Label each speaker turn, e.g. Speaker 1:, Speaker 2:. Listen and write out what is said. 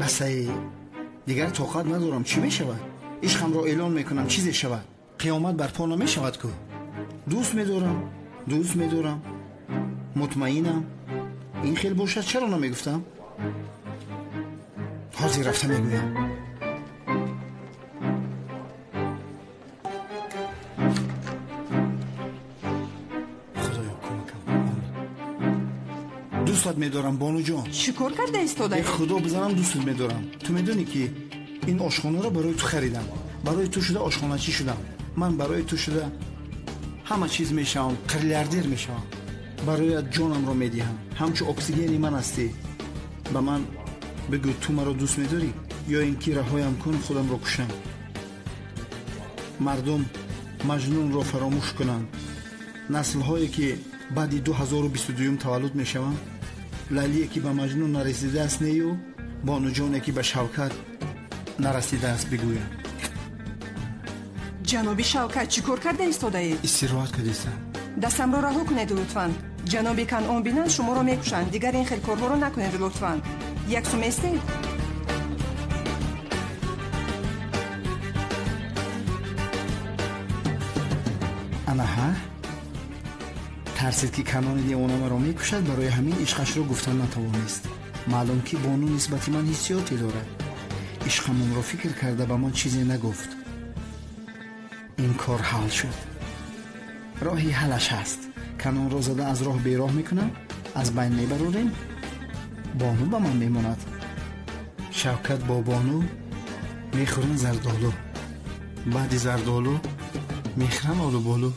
Speaker 1: بسه دیگر طاقت ندارم. چی می شود؟ عشقم را اعلان میکنم چیزی شود. قیامت برپا نمی شود که. دوست می‌دارم مطمئنم. این خیلی باشد چرا نمیگفتم؟ حاضر رفته میگویم. خدایا کمکم. دوستت می‌دارم بانو جان.
Speaker 2: شکر کرده ایستاده.
Speaker 1: خدا بزنم دوستت می‌دارم. تو میدونی که این آشخانه را برای تو خریدم. برای تو شده آشخانه‌چی شدم. من برای تو شده همه چیز میشم. قلیاردیر میشم. برایت جانم را میدهم. همچو اکسیژن من هستی. به من بگو تو مرا دوست می‌داری یا اینکه رهایم کن خودم را کشم. مردم مجنون را فراموش کنند. نسل‌هایی که بعد 2022 تولد میشوند، لیلی که به مجنون نرسیده است نیو، بانو جانی که به شوکت نرسیده است بگویم.
Speaker 2: جناب شوکت چیکار کرده ایستاده اید؟
Speaker 1: استراحت کردم.
Speaker 2: دستم را رها کنید لطفاً. جناب کنعان بینند شما را میکشند. دیگر این خیل کارها را نکنید لطفاً. یک سوم ایستید.
Speaker 1: انا ها ترسید که کنان دیوانه مرا میکشد. برای همین عشقش را گفتن نتوانست. معلوم که بانو نسبت من حسیاتی دارد. عشقم را فکر کرده به من چیزی نگفت. این کار حل شد. راهی حلش هست. کنان را زده از راه بیراه میکنم. از بین میبروریم. بانو به من میماند. شوکت با بانو میخورن زردالو. بعد زردالو میخورن آلو بالو.